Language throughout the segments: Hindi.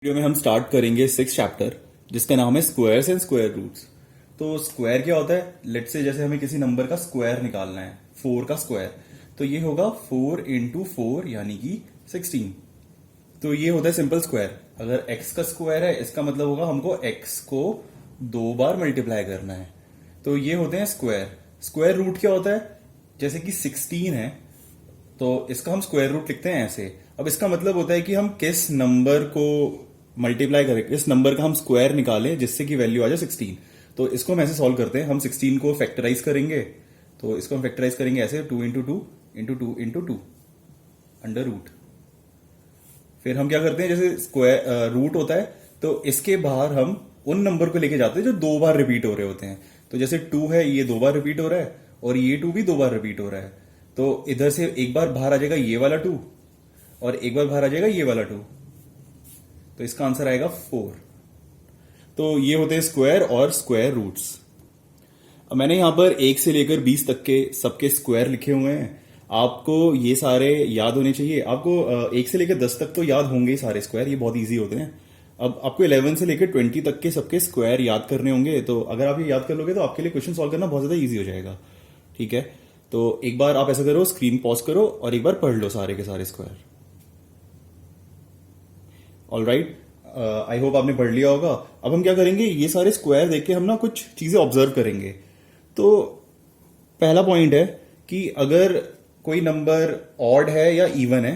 वीडियो में हम स्टार्ट करेंगे 6th चैप्टर जिसका नाम है स्क्वायर्स एंड स्क्वायर रूट्स। तो स्क्वायर क्या होता है? लेट्स से जैसे हमें किसी नंबर का स्क्वायर निकालना है, 4 का स्क्वायर, तो ये होगा 4 इंटू 4 यानी कि 16। तो ये होता है सिंपल स्क्वायर। अगर x का स्क्वायर है इसका मतलब होगा हमको x को 2 बार मल्टीप्लाई करना है। तो ये होते हैं स्क्वायर। स्क्वायर रूट क्या होता है? जैसे कि 16 है तो इसका हम स्क्वायर रूट लिखते हैं ऐसे। अब इसका मतलब होता है कि हम किस नंबर को मल्टीप्लाई करें, इस नंबर का हम स्क्वायर निकालें जिससे कि वैल्यू आ जाए 16। तो इसको हम ऐसे सॉल्व करते हैं। हम 16 को फैक्टराइज करेंगे, तो इसको हम फैक्टराइज करेंगे ऐसे 2 into 2 into 2 into 2 under root. फिर हम क्या करते हैं, जैसे स्क्वायर रूट होता है तो इसके बाहर हम उन नंबर को लेके जाते हैं जो 2 बार रिपीट हो रहे होते हैं। तो जैसे 2 है, ये 2 बार रिपीट हो रहा है और ये 2 भी 2 बार रिपीट हो रहा है। तो इधर से एक बार बाहर आ जाएगा ये वाला 2 और एक बार बाहर आ जाएगा ये वाला 2। तो इसका आंसर आएगा 4। तो ये होते हैं स्क्वायर और स्क्वायर रूट्स। अब मैंने यहां पर 1 से लेकर 20 तक के सबके स्क्वायर लिखे हुए हैं। आपको ये सारे याद होने चाहिए। आपको 1 से लेकर 10 तक तो याद होंगे ही सारे स्क्वायर, ये बहुत इजी होते हैं। अब आपको 11 से लेकर 20 तक के सबके स्क्वायर याद करने होंगे। तो अगर आप ये याद कर लोगे तो आपके लिए क्वेश्चन सॉल्व करना बहुत ज्यादा इजी हो जाएगा। ठीक है, तो एक बार आप ऐसा करो, स्क्रीन पॉज करो और एक बार पढ़ लो सारे के सारे square. All right, I hope आपने पढ़ लिया होगा। अब हम क्या करेंगे, ये सारे स्क्वायर देख के हम ना कुछ चीजें ऑब्जर्व करेंगे। तो पहला पॉइंट है कि अगर कोई नंबर ऑड है या इवन है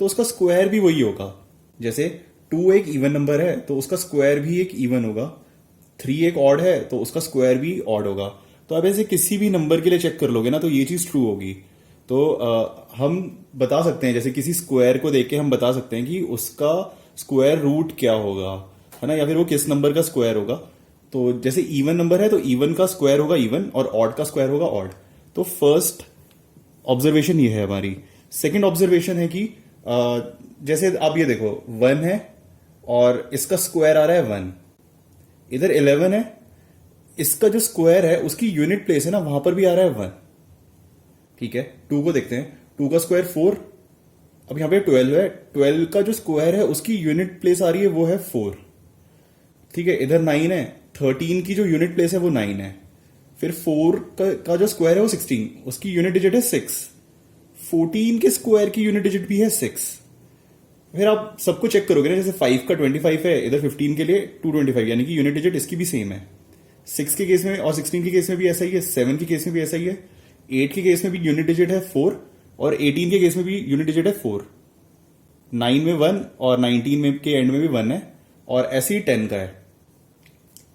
तो उसका स्क्वायर भी वही होगा। जैसे 2 एक इवन नंबर है तो उसका स्क्वायर भी एक इवन होगा। 3 एक ऑड है तो उसका स्क्वायर भी ऑड होगा। तो आप ऐसे किसी भी नंबर के लिए चेक कर लोगे ना तो ये चीज ट्रू होगी। तो हम बता सकते हैं, जैसे किसी स्क्वायर को देख के हम बता सकते हैं कि उसका स्क्वायर रूट क्या होगा, है ना, या फिर वो किस नंबर का स्क्वायर होगा। तो जैसे इवन नंबर है तो इवन का स्क्वायर होगा इवन और ऑड का स्क्वायर होगा ऑड। तो फर्स्ट ऑब्जर्वेशन ये है हमारी। सेकंड ऑब्जर्वेशन है कि जैसे आप ये देखो 1 है और इसका स्क्वायर आ रहा है 1। इधर 11 है, इसका जो स्क्वायर है उसकी यूनिट प्लेस है ना, वहां पर भी आ रहा है 1। ठीक है, 2 को देखते हैं। 2 का स्क्वायर 4। अब यहां पे 12 है, 12 का जो स्क्वायर है उसकी यूनिट प्लेस आ रही है वो है 4। ठीक है, इधर 9 है, 13 की जो यूनिट प्लेस है वो 9 है। फिर 4 का जो स्क्वायर है वो 16, उसकी यूनिट डिजिट है 6। 14 के स्क्वायर की यूनिट डिजिट भी है 6। फिर आप सबको चेक करोगे ना, जैसे 5 का 25 है, इधर 15 के लिए 225 यानी कि यूनिट डिजिट इसकी भी सेम है। 6 के केस में और 16 के केस में भी ऐसा ही है, 7 के केस में भी ऐसा ही है, 8 के केस में भी यूनिट डिजिट है 4 और 18 के केस में भी यूनिट डिजिट है 4। 9 में 1 और 19 में के एंड में भी 1 है और ऐसे ही 10 का है।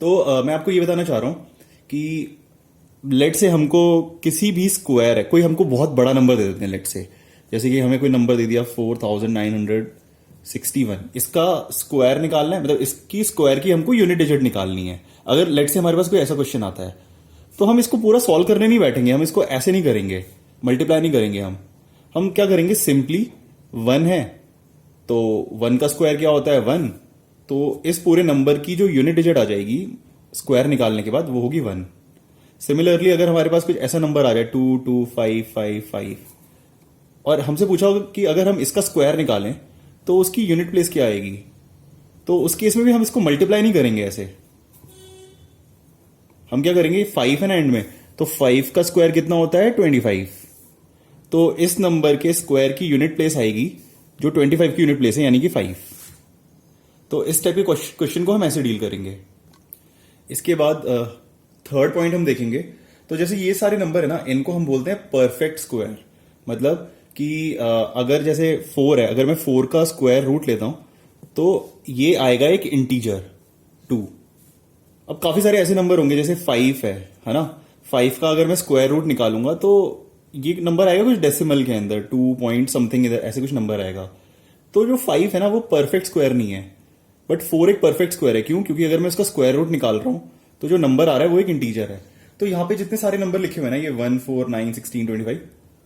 तो मैं आपको ये बताना चाह रहा हूं कि लेट से हमको किसी भी स्क्वायर है, कोई हमको बहुत बड़ा नंबर दे देते हैं लेट से, जैसे कि हमें कोई नंबर दे दिया 4961, इसका स्क्वायर निकालना है, मतलब इसकी स्क्वायर की हमको यूनिट डिजिट निकालनी है। अगर लेट से हमारे पास कोई ऐसा क्वेश्चन आता है तो हम इसको पूरा सॉल्व करने नहीं बैठेंगे, हम इसको ऐसे नहीं करेंगे, मल्टीप्लाई नहीं करेंगे। हम क्या करेंगे, सिंपली 1 है तो 1 का स्क्वायर क्या होता है 1। तो इस पूरे नंबर की जो यूनिट डिजिट आ जाएगी स्क्वायर निकालने के बाद वो होगी 1। सिमिलरली अगर हमारे पास कुछ ऐसा नंबर आ जाए 2 2 5 5 5 और हमसे पूछा होगा कि अगर हम इसका स्क्वायर निकालें तो उसकी यूनिट प्लेस क्या आएगी, तो उस केस में भी हम इसको मल्टीप्लाई नहीं करेंगे ऐसे। हम क्या करेंगे, 5 है ना एंड में, तो 5 का स्क्वायर कितना होता है 25। तो इस नंबर के स्क्वायर की यूनिट प्लेस आएगी जो 25 की यूनिट प्लेस है यानी कि 5। तो इस टाइप के क्वेश्चन को हम ऐसे डील करेंगे। इसके बाद थर्ड पॉइंट हम देखेंगे। तो जैसे ये सारे नंबर है ना, इनको हम बोलते हैं परफेक्ट स्क्वायर। मतलब कि अगर जैसे 4 है, अगर मैं 4 का स्क्वायर रूट लेता हूं तो ये आएगा एक इंटीजर 2। अब काफी सारे ऐसे नंबर होंगे, जैसे 5 है ना, 5 का अगर मैं स्क्वायर रूट निकालूंगा तो ये नंबर आएगा कुछ डेसिमल के अंदर 2 पॉइंट समथिंग, इधर ऐसे कुछ नंबर आएगा। तो जो 5 है ना वो परफेक्ट स्क्वायर नहीं है, बट 4 एक परफेक्ट स्क्वायर है। क्यों? क्योंकि अगर मैं उसका स्क्वायर रूट निकाल रहा हूं तो जो नंबर आ रहा है वो एक इंटीजर है। तो यहां पे जितने सारे नंबर लिखे हुए हैं ना, ये 1 4 9 16 25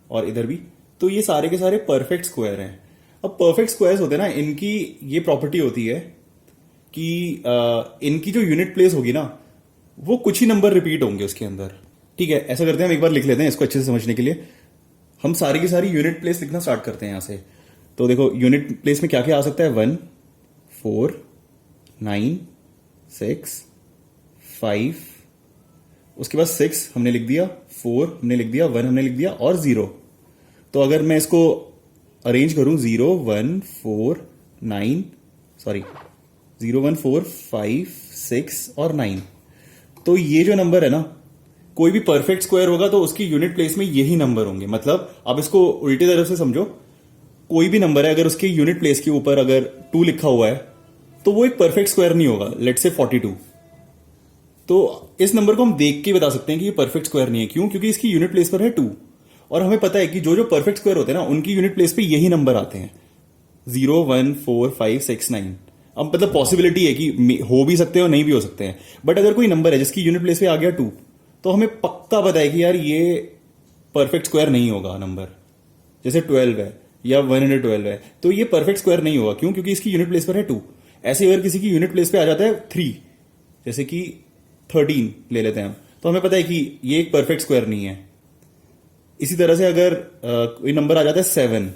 और इधर भी, तो ये सारे के सारे परफेक्ट स्क्वायर हैं। अब परफेक्ट स्क्वायर्स होते हैं ना, इनकी ये प्रॉपर्टी होती है कि इनकी जो यूनिट प्लेस होगी ना वो कुछ ही नंबर रिपीट होंगे उसके अंदर। ठीक है, ऐसा करते हैं, हम एक बार लिख लेते हैं इसको अच्छे से समझने के लिए। हम सारी की सारी यूनिट प्लेस लिखना स्टार्ट करते हैं यहां से। तो देखो यूनिट प्लेस में क्या क्या आ सकता है, 1 4 9, 6, 5, उसके बाद 6 हमने लिख दिया, 4 हमने लिख दिया, 1 हमने लिख दिया और 0। तो अगर मैं इसको अरेंज करूं 0, 1, 4, 9, सॉरी 0, 1, 4, 5, 6 और 9, तो ये जो नंबर है ना, कोई भी परफेक्ट स्क्वायर होगा तो उसकी यूनिट प्लेस में यही नंबर होंगे। मतलब आप इसको उल्टी तरफ से समझो, कोई भी नंबर है अगर उसके यूनिट प्लेस के ऊपर अगर 2 लिखा हुआ है तो वो एक परफेक्ट स्क्वायर नहीं होगा। लेट्स से 42, तो इस नंबर को हम देख के बता सकते हैं कि ये परफेक्ट स्क्वायर नहीं है। क्यों? क्योंकि इसकी यूनिट प्लेस पर है 2, और हमें पता है कि जो जो परफेक्ट स्क्वायर होते हैं ना, उनकी यूनिट प्लेस पे यही नंबर आते हैं, 0, 1, 4, 5, 6, 9। अब मतलब पॉसिबिलिटी है कि हो भी सकते हैं और नहीं भी हो सकते हैं, बट अगर कोई नंबर है जिसकी यूनिट प्लेस पे आ गया 2, तो हमें पक्का पता है कि यार ये परफेक्ट स्क्वायर नहीं होगा नंबर। जैसे 12 है या 112 है, तो ये परफेक्ट स्क्वायर नहीं होगा। क्यों? क्योंकि इसकी यूनिट प्लेस पर है 2। ऐसे अगर किसी की यूनिट प्लेस पे आ जाता है 3, जैसे कि 13 ले लेते हैं हम, तो हमें पता है कि ये एक परफेक्ट स्क्वायर नहीं है। इसी तरह से अगर कोई नंबर आ जाता है 7,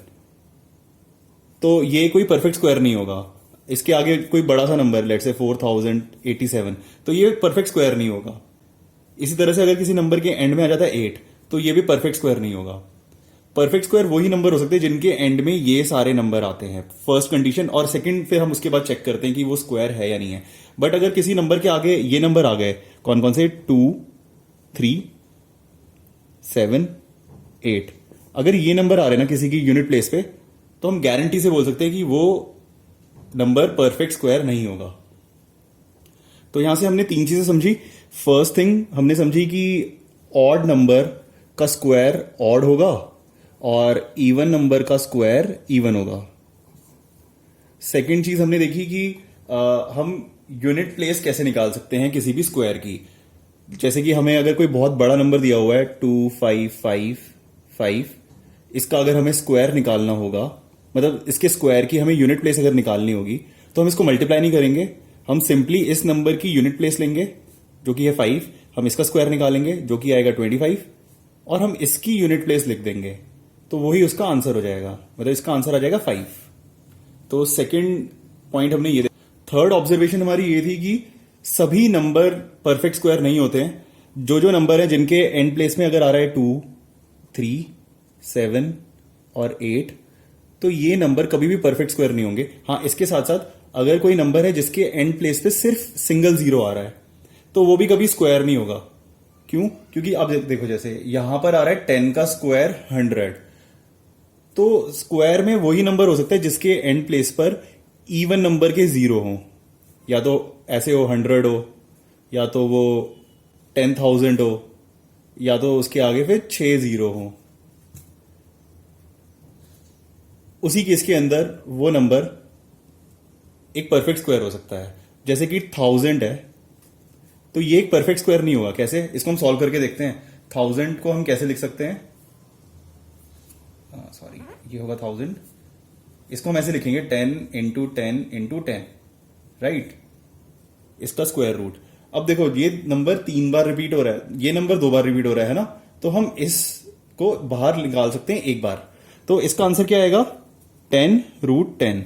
तो ये कोई परफेक्ट स्क्वायर नहीं होगा। इसके आगे कोई बड़ा सा नंबर, लेट्स से 4087, तो ये परफेक्ट स्क्वायर नहीं होगा। इसी तरह से अगर किसी नंबर के एंड में आ जाता है 8, तो ये भी परफेक्ट स्क्वायर नहीं होगा। परफेक्ट स्क्वायर वही नंबर हो सकते हैं जिनके एंड में ये सारे नंबर आते हैं, फर्स्ट कंडीशन। और सेकंड फिर हम उसके बाद चेक करते हैं कि वो स्क्वायर है या नहीं है। बट अगर किसी नंबर के आगे ये नंबर आ गए, कौन कौन से, 2, 3, 7, 8, अगर ये नंबर आ रहे ना किसी की यूनिट प्लेस पे, तो हम गारंटी से बोल सकते हैं कि वो नंबर परफेक्ट स्क्वायर नहीं होगा। तो यहां से हमने 3 चीजें समझी। फर्स्ट थिंग हमने समझी कि ऑड नंबर का स्क्वायर ऑड होगा और इवन नंबर का स्क्वायर इवन होगा। सेकंड चीज हमने देखी कि हम यूनिट प्लेस कैसे निकाल सकते हैं किसी भी स्क्वायर की। जैसे कि हमें अगर कोई बहुत बड़ा नंबर दिया हुआ है 2, 5, 5, 5, इसका अगर हमें स्क्वायर निकालना होगा, मतलब इसके स्क्वायर की हमें यूनिट प्लेस अगर निकालनी होगी, तो हम इसको मल्टीप्लाई नहीं करेंगे, हम सिंपली इस नंबर की यूनिट प्लेस लेंगे जो कि है 5, हम इसका स्क्वायर निकालेंगे जो कि आएगा 25, और हम इसकी यूनिट प्लेस लिख देंगे, तो वही उसका आंसर हो जाएगा। मतलब इसका आंसर आ जाएगा 5। तो सेकंड पॉइंट हमने ये। थर्ड ऑब्जर्वेशन हमारी ये थी कि सभी नंबर परफेक्ट स्क्वायर नहीं होते हैं। जो जो नंबर है जिनके एंड प्लेस में अगर आ रहा है 2, 3, 7 और 8, तो ये नंबर कभी भी परफेक्ट स्क्वायर नहीं होंगे। हाँ, इसके साथ साथ अगर कोई नंबर है जिसके एंड प्लेस पे सिर्फ सिंगल 0 आ रहा है, तो वो भी कभी स्क्वायर नहीं होगा। क्यों? क्योंकि अब देखो, जैसे यहां पर आ रहा है 10 का स्क्वायर 100, तो स्क्वायर में वही नंबर हो सकता है जिसके एंड प्लेस पर इवन नंबर के 0 हो, या तो ऐसे हो 100 हो, या तो वो 10,000 हो, या तो उसके आगे फिर 6 0 हो। उसी केस के अंदर वो नंबर एक परफेक्ट स्क्वायर हो सकता है। जैसे कि 1000 है, तो ये एक परफेक्ट स्क्वायर नहीं होगा। कैसे? इसको हम सॉल्व करके देखते हैं। 1000 को हम कैसे लिख सकते हैं? सॉरी, ये होगा 1000। इसको हम ऐसे लिखेंगे 10 इंटू 10 इंटू 10, राइट? इसका स्क्वायर रूट। अब देखो, ये नंबर 3 बार रिपीट हो रहा है, ये नंबर 2 बार रिपीट हो रहा है ना, तो हम इसको बाहर निकाल सकते हैं एक बार। तो इसका आंसर क्या आएगा? 10 रूट 10।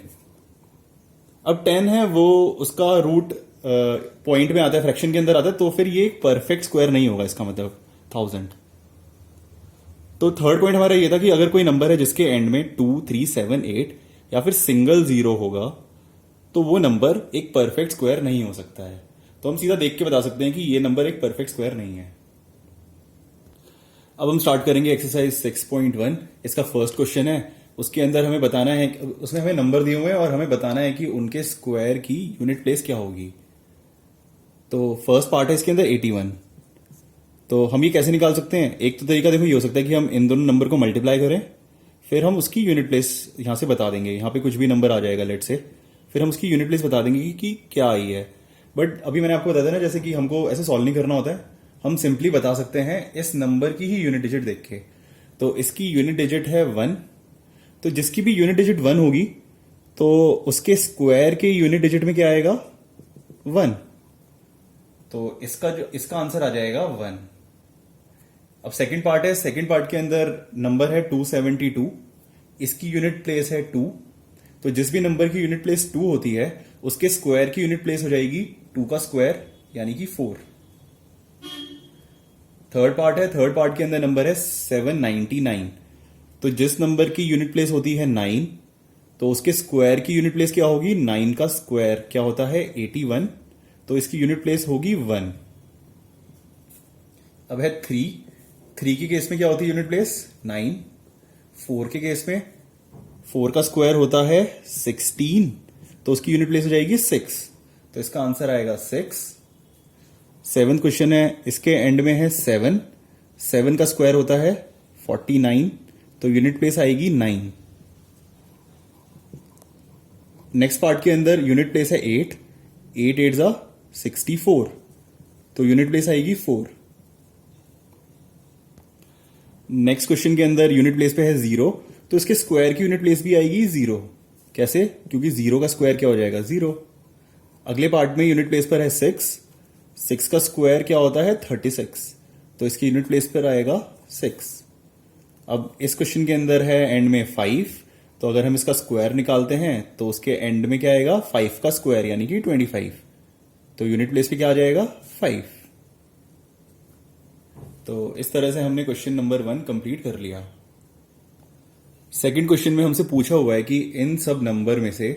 अब 10 है वो उसका रूट पॉइंट में आता है, फ्रैक्शन के अंदर आता है, तो फिर ये एक परफेक्ट स्क्वायर नहीं होगा। इसका मतलब 1000। तो थर्ड पॉइंट हमारा ये था कि अगर कोई नंबर है जिसके एंड में 2, 3, 7, 8 या फिर सिंगल 0 होगा, तो वो नंबर एक परफेक्ट स्क्वायर नहीं हो सकता है। तो हम सीधा देख के बता सकते हैं कि ये नंबर एक परफेक्ट स्क्वायर नहीं है। अब हम स्टार्ट करेंगे एक्सरसाइज 6.1। इसका फर्स्ट क्वेश्चन है, उसके अंदर हमें बताना है, उसमें हमें नंबर दिए हुए हैं और हमें बताना है कि उनके स्क्वायर की यूनिट प्लेस क्या होगी। तो फर्स्ट पार्ट है इसके अंदर 81। तो हम ये कैसे निकाल सकते हैं? एक तो तरीका देखो ये हो सकता है कि हम इन दोनों नंबर को मल्टीप्लाई करें, फिर हम उसकी यूनिट प्लेस यहां से बता देंगे। यहां पे कुछ भी नंबर आ जाएगा लेट से, फिर हम उसकी यूनिट प्लेस बता देंगे कि क्या आई है। बट अभी मैंने आपको बताया था ना, जैसे कि हमको ऐसे सॉल्व नहीं करना होता है, हम सिंपली बता सकते हैं इस नंबर की ही यूनिट डिजिट देख के। तो इसकी यूनिट डिजिट है 1, तो जिसकी भी यूनिट डिजिट 1 होगी, तो उसके स्क्वायर के यूनिट डिजिट में क्या आएगा? 1। तो इसका आंसर आ जाएगा 1। अब सेकंड पार्ट है, सेकंड पार्ट के अंदर नंबर है 272, इसकी यूनिट प्लेस है 2। तो जिस भी नंबर की यूनिट प्लेस 2 होती है, उसके स्क्वायर की यूनिट प्लेस हो जाएगी 2 का स्क्वायर यानी कि 4। थर्ड पार्ट है, थर्ड पार्ट के अंदर नंबर है 799। तो जिस नंबर की यूनिट प्लेस होती है 9, तो उसके स्क्वायर की यूनिट प्लेस क्या होगी? 9 का स्क्वायर क्या होता है? 81। तो इसकी यूनिट प्लेस होगी 1। अब है 3 के केस में क्या होती है यूनिट प्लेस? 9। 4 के केस में 4 का स्क्वायर होता है 16, तो उसकी यूनिट प्लेस हो जाएगी 6। तो इसका आंसर आएगा 6। 7th क्वेश्चन है, इसके एंड में है 7। 7 का स्क्वायर होता है 49, तो यूनिट प्लेस आएगी 9। नेक्स्ट पार्ट के अंदर यूनिट प्लेस है 8। 8 8 जा 64, तो यूनिट प्लेस आएगी 4। नेक्स्ट क्वेश्चन के अंदर यूनिट प्लेस पे है 0, तो इसके स्क्वायर की यूनिट प्लेस भी आएगी 0। कैसे? क्योंकि 0 का स्क्वायर क्या हो जाएगा? 0। अगले पार्ट में यूनिट प्लेस पर है 6। 6 का स्क्वायर क्या होता है? 36, तो इसकी यूनिट प्लेस पर आएगा 6। अब इस क्वेश्चन के अंदर है एंड में 5, तो अगर हम इसका स्क्वायर निकालते हैं तो उसके एंड में क्या आएगा? 5 का स्क्वायर यानी कि 25, तो यूनिट प्लेस पे क्या आ जाएगा? 5। तो इस तरह से हमने क्वेश्चन नंबर 1 कंप्लीट कर लिया। सेकंड क्वेश्चन में हमसे पूछा हुआ है कि इन सब नंबर में से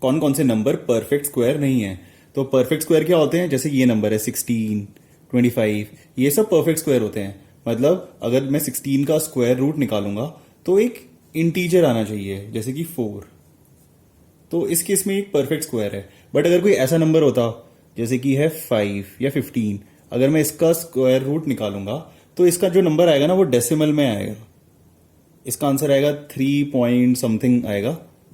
कौन कौन से नंबर परफेक्ट स्क्वायर नहीं है। तो परफेक्ट स्क्वायर क्या होते हैं? जैसे ये नंबर है 16, 25, ये सब परफेक्ट स्क्वायर होते हैं। मतलब अगर मैं 16 का स्क्वायर रूट निकालूंगा तो एक इंटीजर आना चाहिए, जैसे कि 4, तो इस केस में एक परफेक्ट स्क्वायर है। बट अगर कोई ऐसा नंबर होता जैसे कि है 5 या 15, अगर मैं इसका स्क्वायर रूट निकालूंगा तो इसका जो नंबर आएगा ना वो डेसिमल में आएगा। इसका आंसर आएगा 3 पॉइंट समथिंग आएगा,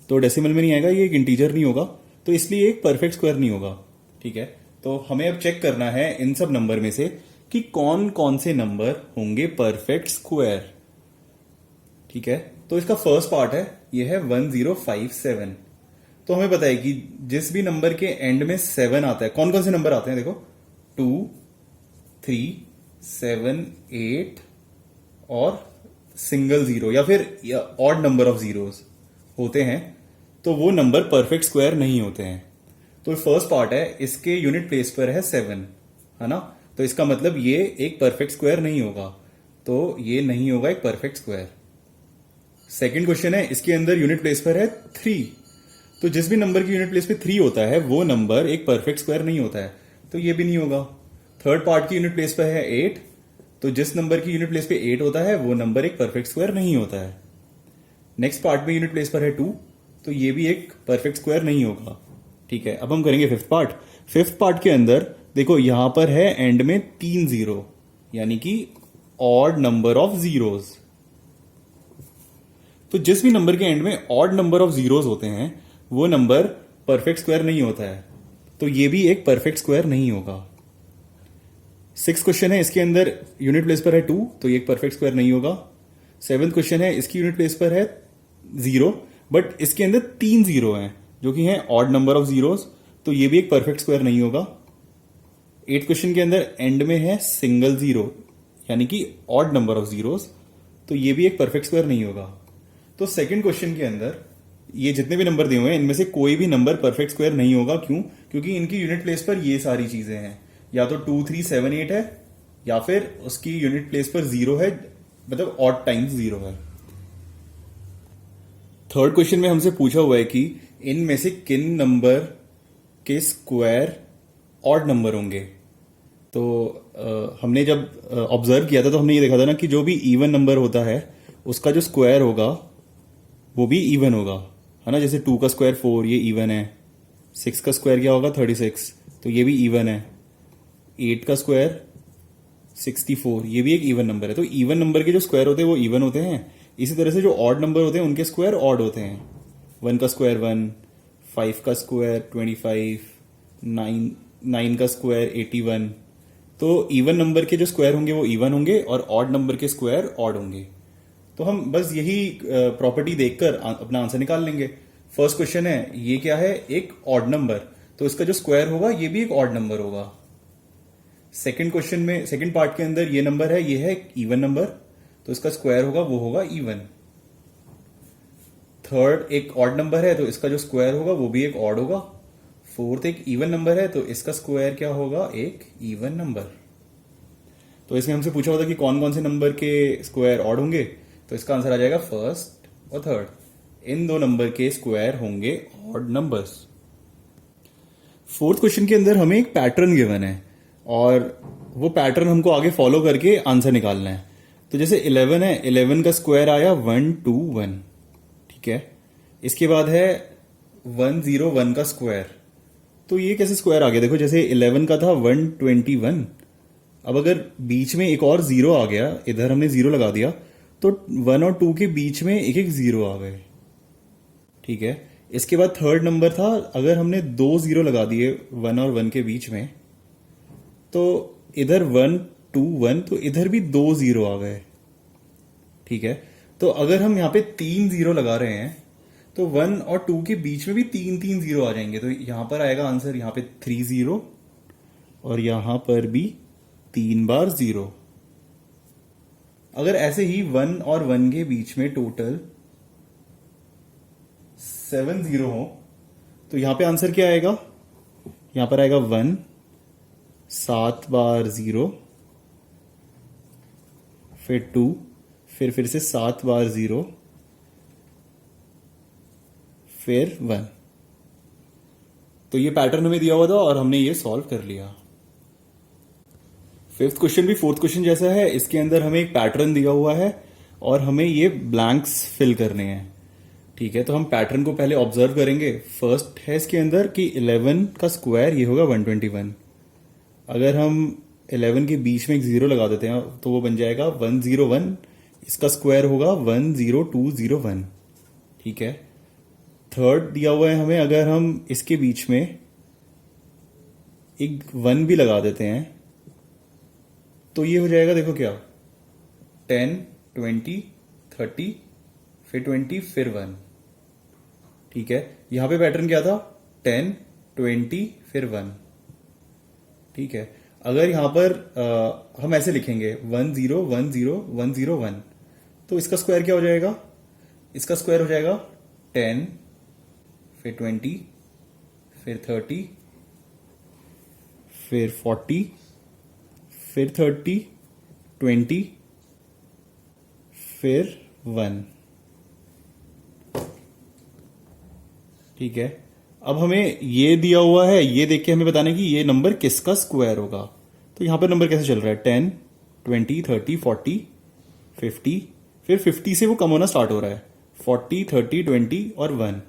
तो डेसिमल में नहीं आएगा, ये एक इंटीजर नहीं होगा, तो इसलिए एक परफेक्ट स्क्वायर नहीं होगा। ठीक है, तो हमें अब चेक करना है इन सब नंबर में से कि कौन कौन से नंबर होंगे परफेक्ट स्क्वायर। ठीक है, तो इसका फर्स्ट पार्ट है, ये है 1057। तो हमें पता है कि जिस भी नंबर के एंड में 7 आता है, कौन कौन से नंबर आते हैं देखो, 2, 3, 7, 8 और सिंगल जीरो या फिर ऑड नंबर ऑफ जीरोस होते हैं, तो वो नंबर परफेक्ट स्क्वायर नहीं होते हैं। तो फर्स्ट पार्ट है, इसके यूनिट प्लेस पर है 7, है ना, तो इसका मतलब ये एक परफेक्ट स्क्वायर नहीं होगा, तो ये नहीं होगा एक परफेक्ट स्क्वायर। सेकंड क्वेश्चन है, इसके अंदर यूनिट प्लेस पर है 3, तो जिस भी नंबर की यूनिट प्लेस पे 3 होता है वो नंबर एक परफेक्ट स्क्वायर नहीं होता है, तो ये भी नहीं होगा। थर्ड पार्ट की यूनिट प्लेस पर है 8, तो जिस नंबर की यूनिट प्लेस पे 8 होता है वो नंबर एक परफेक्ट स्क्वायर नहीं होता है। नेक्स्ट पार्ट में यूनिट प्लेस पर है 2, तो ये भी एक परफेक्ट स्क्वायर नहीं होगा। ठीक है, अब हम करेंगे फिफ्थ पार्ट। फिफ्थ पार्ट के अंदर देखो यहां पर है एंड में 3 जीरो, यानी कि ऑड नंबर ऑफ जीरोज। तो जिस भी नंबर के एंड में ऑड नंबर ऑफ जीरोज होते हैं वो नंबर परफेक्ट स्क्वायर नहीं होता है, तो ये भी एक परफेक्ट स्क्वायर नहीं होगा। सिक्स क्वेश्चन है, इसके अंदर यूनिट प्लेस पर है 2, तो ये एक परफेक्ट स्क्वायर नहीं होगा। सेवंथ क्वेश्चन है, इसकी यूनिट प्लेस पर है 0, बट इसके अंदर 3 जीरो हैं जो कि हैं ऑड नंबर ऑफ जीरोज, तो ये भी एक परफेक्ट स्क्वायर नहीं होगा। एट क्वेश्चन के अंदर एंड में है सिंगल जीरो, यानी कि ऑड नंबर ऑफ जीरोज, तो ये भी एक परफेक्ट स्क्वायर नहीं होगा। तो सेकंड क्वेश्चन के अंदर ये जितने भी नंबर दिए हुए हैं इनमें से कोई भी नंबर परफेक्ट स्क्वायर नहीं होगा। क्यों? क्योंकि इनकी यूनिट प्लेस पर ये सारी चीजें हैं, या तो 2, 3, 7, 8 है, या फिर उसकी यूनिट प्लेस पर 0 है, मतलब ऑड टाइम्स 0 है। थर्ड क्वेश्चन में हमसे पूछा हुआ है कि इनमें से किन नंबर के स्क्वायर ऑड नंबर होंगे। तो हमने जब ऑब्जर्व किया था तो हमने ये देखा था ना कि जो भी इवन नंबर होता है उसका जो स्क्वायर होगा वो भी इवन होगा, है ना। जैसे 2 का स्क्वायर 4, ये इवन है। 6 का स्क्वायर क्या होगा? 36, तो ये भी इवन है। 8 का स्क्वायर 64, ये भी एक इवन नंबर है। तो इवन नंबर के जो स्क्वायर होते हैं वो इवन होते हैं। इसी तरह से जो ऑड नंबर होते हैं उनके स्क्वायर ऑड होते हैं। 1 का स्क्वायर 1, 5 का स्क्वायर 25, 9 का स्क्वायर 81। तो इवन नंबर के जो स्क्वायर होंगे वो इवन होंगे और ऑड नंबर के स्क्वायर ऑड होंगे। तो हम बस यही प्रॉपर्टी देखकर अपना आंसर निकाल लेंगे। फर्स्ट क्वेश्चन है, ये क्या है? एक ऑड नंबर, तो इसका जो स्क्वायर होगा ये भी एक ऑड नंबर होगा। सेकंड क्वेश्चन में, सेकंड पार्ट के अंदर ये नंबर है, ये है एक इवन नंबर, तो इसका स्क्वायर होगा वो होगा इवन। थर्ड एक ऑड नंबर है, तो इसका जो स्क्वायर होगा वो भी एक ऑड होगा। फोर्थ एक इवन नंबर है, तो इसका स्क्वायर क्या होगा, एक इवन नंबर। तो इसमें हमसे पूछा होता कि कौन कौन से नंबर के स्क्वायर ऑड होंगे, तो इसका आंसर आ जाएगा फर्स्ट और थर्ड। इन दो नंबर के स्क्वायर होंगे ऑड नंबर्स। फोर्थ क्वेश्चन के अंदर हमें एक पैटर्न गिवन है और वो पैटर्न हमको आगे फॉलो करके आंसर निकालना है। तो जैसे 11 है, 11 का स्क्वायर आया 121, ठीक है। इसके बाद है 101 का स्क्वायर। तो ये कैसे स्क्वायर आ गया, देखो जैसे 11 का था 121, अब अगर बीच में एक और जीरो आ गया, इधर हमने जीरो लगा दिया, तो 1 और 2 के बीच में एक एक जीरो आ गए, ठीक है। इसके बाद थर्ड नंबर था, अगर हमने 2 जीरो लगा दिए 1 और 1 के बीच में, तो इधर 1 2 1, तो इधर भी 2 जीरो आ गए, ठीक है। तो अगर हम यहाँ पे 3 जीरो लगा रहे हैं, तो 1 और 2 के बीच में भी 3 जीरो आ जाएंगे, तो यहां पर आएगा आंसर यहाँ पे 3 जीरो, और यहां पर भी 3 बार जीरो। अगर ऐसे ही 1 और 1 के बीच में टोटल 7 जीरो हो, तो यहां पे आंसर क्या आएगा, यहां पर आएगा 1 7 बार जीरो, फिर 2, फिर से 7 बार जीरो, फिर 1। तो ये पैटर्न हमें दिया हुआ था और हमने ये सॉल्व कर लिया। फिफ्थ क्वेश्चन भी फोर्थ क्वेश्चन जैसा है, इसके अंदर हमें एक पैटर्न दिया हुआ है और हमें ये ब्लैंक्स फिल करने हैं, ठीक है। तो हम पैटर्न को पहले ऑब्जर्व करेंगे। फर्स्ट है इसके अंदर कि 11 का स्क्वायर ये होगा 121। अगर हम 11 के बीच में एक जीरो लगा देते हैं तो वो बन जाएगा 101, इसका स्क्वायर होगा 10201, ठीक है। थर्ड दिया हुआ है हमें, अगर हम इसके बीच में एक 1 भी लगा देते हैं तो ये हो जाएगा, देखो क्या, 10 20 30 फिर 20 फिर 1, ठीक है। यहां पे पैटर्न क्या था, 10 20 फिर 1, ठीक है। अगर यहां पर हम ऐसे लिखेंगे 1 0 1 0 1 0 1, तो इसका स्क्वायर क्या हो जाएगा, इसका स्क्वायर हो जाएगा 10 फिर 20 फिर 30 फिर 40 फिर 30 20 फिर 1, ठीक है। अब हमें ये दिया हुआ है, ये देख के हमें बताना है कि ये नंबर किसका स्क्वायर होगा। तो यहां पर नंबर कैसे चल रहा है, 10 20 30 40 50, फिर 50 से वो कम होना स्टार्ट हो रहा है, 40 30 20 और 1।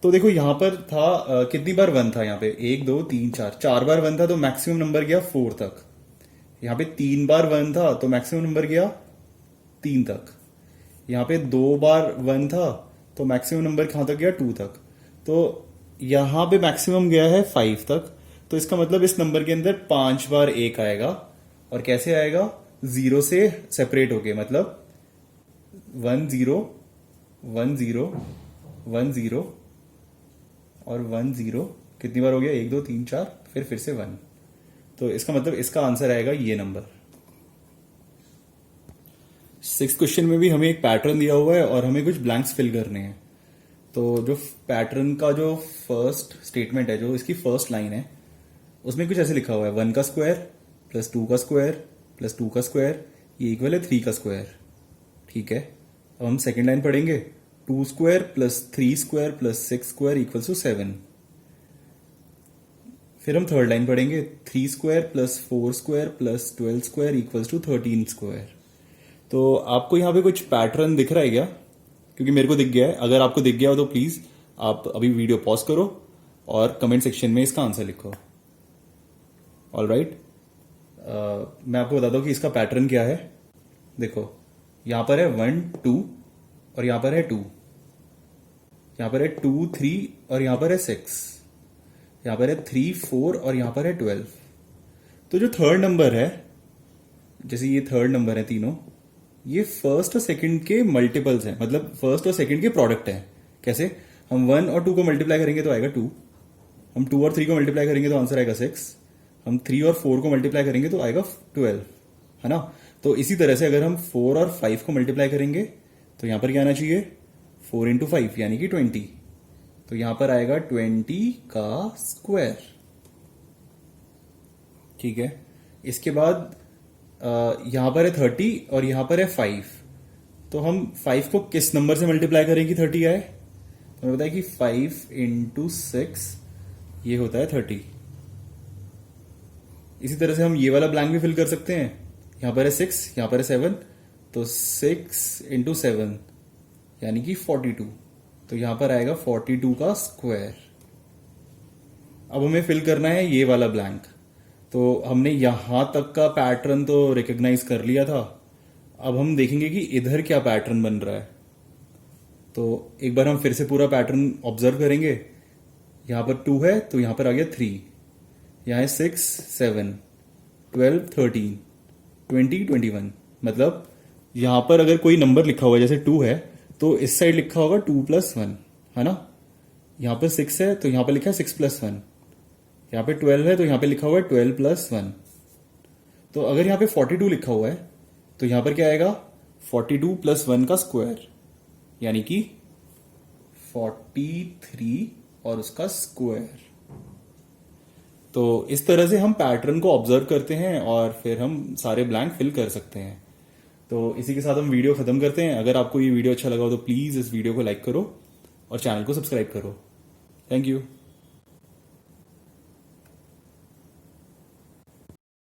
तो देखो यहां पर था कितनी बार 1 था, यहां पे 1 2 3 4, 4 बार 1 था, तो मैक्सिमम नंबर गया 4 तक। यहां पे 3 बार 1 था, तो मैक्सिमम नंबर गया 3 तक। यहां पे 2 बार 1 था, तो मैक्सिमम नंबर कहां तक गया, 2 तक। तो यहां पे मैक्सिमम गया है 5 तक। तो इसका मतलब इस नंबर के अंदर 5 बार 1 आएगा, और कैसे आएगा, 0 से सेपरेट होके, मतलब 1 0 1 0 1 0 और 1 0, कितनी बार हो गया, 1 2 3 4, फिर से 1। तो इसका मतलब इसका आंसर आएगा ये नंबर। सिक्स्थ क्वेश्चन में भी हमें एक पैटर्न दिया हुआ है और हमें कुछ ब्लैंक्स फिल करने हैं। तो जो पैटर्न का जो फर्स्ट स्टेटमेंट है, जो इसकी फर्स्ट लाइन है, उसमें कुछ ऐसे लिखा हुआ है, 1 का स्क्वायर प्लस 2 का स्क्वायर प्लस 2 का स्क्वायर, ये इक्वल है 3 का स्क्वायर, ठीक है। अब हम सेकेंड लाइन पढ़ेंगे, 2 square plus 3 square plus 6 square equals to 7। फिर हम थर्ड लाइन पढ़ेंगे, 3 square plus 4 square plus 12 square equals to 13 square. तो आपको यहां पे कुछ पैटर्न दिख रहा है क्या, क्योंकि मेरे को दिख गया है। अगर आपको दिख गया हो तो प्लीज आप अभी वीडियो पॉज करो और कमेंट सेक्शन में इसका आंसर लिखो। ऑल राइट, मैं आपको बताता हूं कि इसका पैटर्न क्या है। देखो यहां पर है 1 2 और यहां पर है 2, यहां पर है 2 3 और यहां पर है 6, यहां पर है 3 4 और यहां पर है 12। तो जो थर्ड नंबर है, जैसे ये थर्ड नंबर है तीनों, ये फर्स्ट और सेकंड के मल्टीपल्स हैं, मतलब फर्स्ट और सेकंड के प्रोडक्ट हैं। कैसे, हम 1 और 2 को मल्टीप्लाई करेंगे तो आएगा 2, हम 2 और 3 को मल्टीप्लाई करेंगे तो आंसर आएगा 6, हम 3 और 4 को मल्टीप्लाई करेंगे तो आएगा 12, है ना। तो इसी तरह से अगर हम 4 और 5 को मल्टीप्लाई करेंगे तो यहां पर क्या आना चाहिए, 4 इंटू 5 यानी कि 20, तो यहां पर आएगा 20 का स्क्वायर। ठीक है, इसके बाद यहां पर है 30 और यहां पर है 5। तो हम 5 को किस नंबर से मल्टीप्लाई करें कि 30 आए? तो हमें बताया कि 5 इंटू 6 ये होता है 30। इसी तरह से हम ये वाला ब्लैंक भी फिल कर सकते हैं। यहां पर है 6, यहां पर है 7, तो 6 इंटू 7 यानी कि 42। तो यहां पर आएगा 42 का स्क्वायर। अब हमें फिल करना है ये वाला ब्लैंक। तो हमने यहां तक का पैटर्न तो रिकॉग्नाइज कर लिया था। अब हम देखेंगे कि इधर क्या पैटर्न बन रहा है। तो एक बार हम फिर से पूरा पैटर्न ऑब्जर्व करेंगे। यहां पर 2 है तो यहां पर आ गया 3, यहां है 6, 7, 12, 13, 20, 21। मतलब यहां पर अगर कोई नंबर लिखा हुआ है जैसे 2 है तो इस साइड लिखा होगा 2 + 1, है ना। यहां पर 6 है तो यहां पर लिखा है 6 + 1। यहां पे 12 है तो यहां पे लिखा हुआ है 12 + 1। तो अगर यहां पे 42 लिखा हुआ है तो यहां पर क्या आएगा? 42 + 1 का स्क्वायर, यानी कि 43 और उसका स्क्वायर। तो इस तरह से हम पैटर्न को ऑब्जर्व करते हैं और फिर हम सारे ब्लैंक फिल कर सकते हैं। तो इसी के साथ हम वीडियो खत्म करते हैं। अगर आपको ये वीडियो अच्छा लगा हो तो प्लीज इस वीडियो को लाइक करो और चैनल को सब्सक्राइब करो। Thank you.